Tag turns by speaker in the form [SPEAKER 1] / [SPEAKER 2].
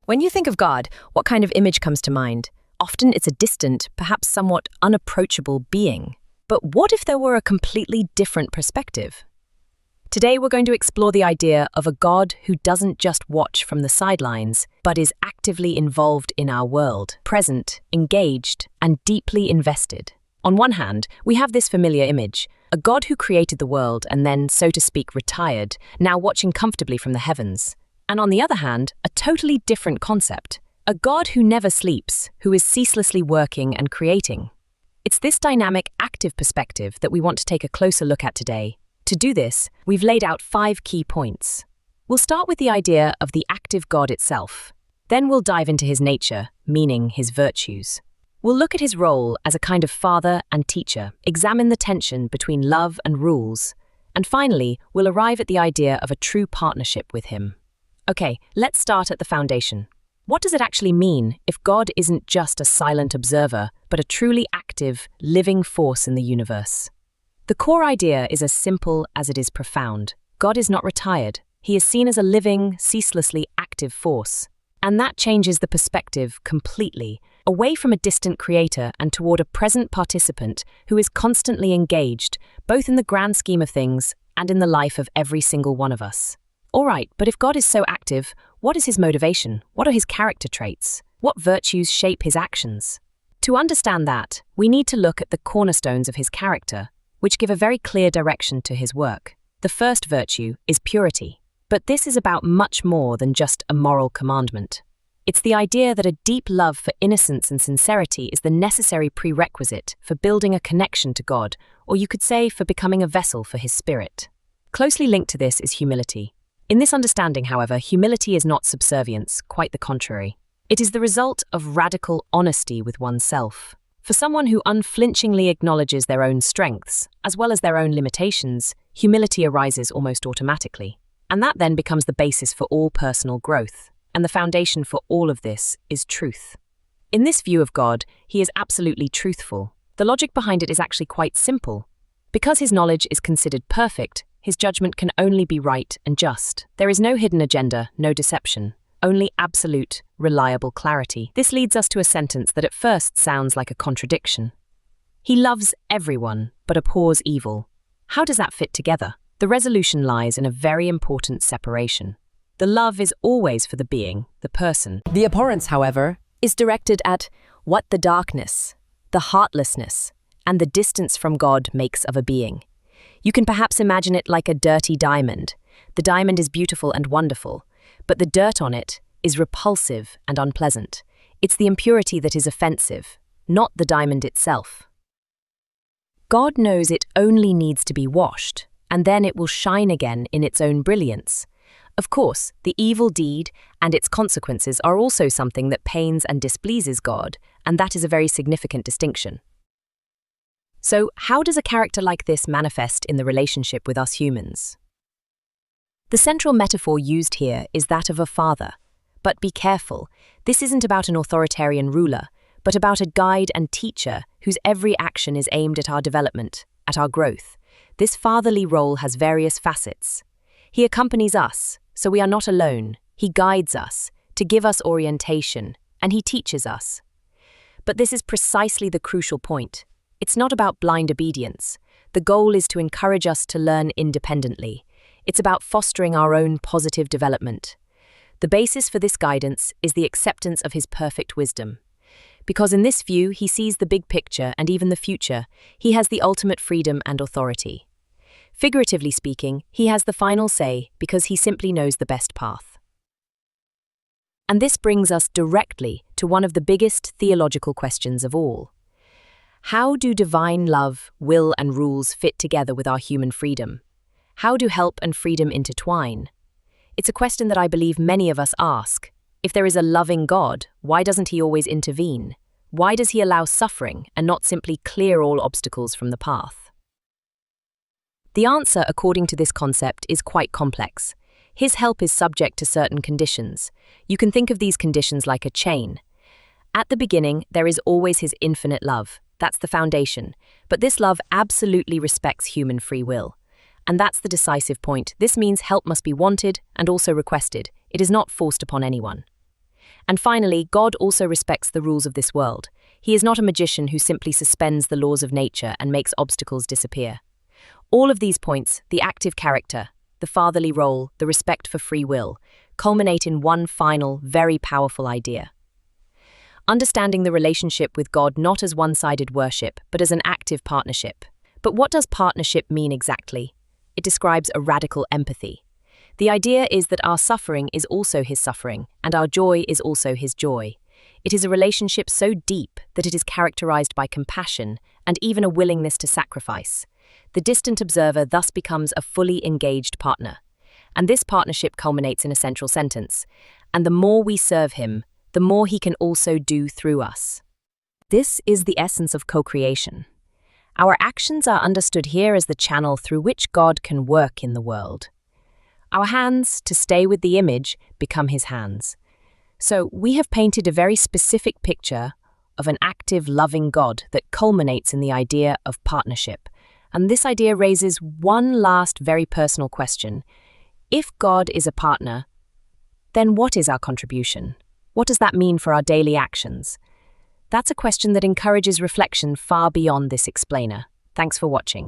[SPEAKER 1] When you think of God, what kind of image comes to mind? Often it's a distant, perhaps somewhat unapproachable being. But what if there were a completely different perspective? Today we're going to explore the idea of a God who doesn't just watch from the sidelines, but is actively involved in our world, present, engaged, and deeply invested. On one hand, we have this familiar image, a God who created the world and then, so to speak, retired, now watching comfortably from the heavens. And on the other hand, a totally different concept, a God who never sleeps, who is ceaselessly working and creating. It's this dynamic, active perspective that we want to take a closer look at today. To do this, we've laid out 5 key points. We'll start with the idea of the active God itself. Then we'll dive into his nature, meaning his virtues. We'll look at his role as a kind of father and teacher, examine the tension between love and rules, and finally, we'll arrive at the idea of a true partnership with him. Okay, let's start at the foundation. What does it actually mean if God isn't just a silent observer, but a truly active, living force in the universe? The core idea is as simple as it is profound. God is not retired. He is seen as a living, ceaselessly active force. And that changes the perspective completely, away from a distant creator and toward a present participant who is constantly engaged, both in the grand scheme of things and in the life of every single one of us. All right, but if God is so active, what is his motivation? What are his character traits? What virtues shape his actions? To understand that, we need to look at the cornerstones of his character, which give a very clear direction to his work. The first virtue is purity. But this is about much more than just a moral commandment. It's the idea that a deep love for innocence and sincerity is the necessary prerequisite for building a connection to God, or you could say for becoming a vessel for his spirit. Closely linked to this is humility. In this understanding, however, humility is not subservience, quite the contrary. It is the result of radical honesty with oneself. For someone who unflinchingly acknowledges their own strengths, as well as their own limitations, humility arises almost automatically. And that then becomes the basis for all personal growth. And the foundation for all of this is truth. In this view of God, he is absolutely truthful. The logic behind it is actually quite simple. Because his knowledge is considered perfect, his judgment can only be right and just. There is no hidden agenda, no deception. Only absolute, reliable clarity. This leads us to a sentence that at first sounds like a contradiction. He loves everyone, but abhors evil. How does that fit together? The resolution lies in a very important separation. The love is always for the being, the person. The abhorrence, however, is directed at what the darkness, the heartlessness, and the distance from God makes of a being. You can perhaps imagine it like a dirty diamond. The diamond is beautiful and wonderful, but the dirt on it is repulsive and unpleasant. It's the impurity that is offensive, not the diamond itself. God knows it only needs to be washed, and then it will shine again in its own brilliance. Of course, the evil deed and its consequences are also something that pains and displeases God, and that is a very significant distinction. So, how does a character like this manifest in the relationship with us humans? The central metaphor used here is that of a father. But be careful, this isn't about an authoritarian ruler, but about a guide and teacher whose every action is aimed at our development, at our growth. This fatherly role has various facets. He accompanies us, so we are not alone. He guides us, to give us orientation, and he teaches us. But this is precisely the crucial point. It's not about blind obedience. The goal is to encourage us to learn independently. It's about fostering our own positive development. The basis for this guidance is the acceptance of his perfect wisdom. Because in this view, he sees the big picture and even the future. He has the ultimate freedom and authority. Figuratively speaking, he has the final say because he simply knows the best path. And this brings us directly to one of the biggest theological questions of all. How do divine love, will, and rules fit together with our human freedom? How do help and freedom intertwine? It's a question that I believe many of us ask. If there is a loving God, why doesn't he always intervene? Why does he allow suffering and not simply clear all obstacles from the path? The answer, according to this concept, is quite complex. His help is subject to certain conditions. You can think of these conditions like a chain. At the beginning, there is always his infinite love. That's the foundation. But this love absolutely respects human free will. And that's the decisive point. This means help must be wanted and also requested. It is not forced upon anyone. And finally, God also respects the rules of this world. He is not a magician who simply suspends the laws of nature and makes obstacles disappear. All of these points, the active character, the fatherly role, the respect for free will, culminate in one final, very powerful idea. Understanding the relationship with God not as one-sided worship, but as an active partnership. But what does partnership mean exactly? It describes a radical empathy. The idea is that our suffering is also his suffering, and our joy is also his joy. It is a relationship so deep that it is characterized by compassion and even a willingness to sacrifice. The distant observer thus becomes a fully engaged partner. And this partnership culminates in a central sentence. And the more we serve him, the more he can also do through us. This is the essence of co-creation. Our actions are understood here as the channel through which God can work in the world. Our hands, to stay with the image, become his hands. So we have painted a very specific picture of an active, loving God that culminates in the idea of partnership. And this idea raises one last very personal question. If God is a partner, then what is our contribution? What does that mean for our daily actions? That's a question that encourages reflection far beyond this explainer. Thanks for watching.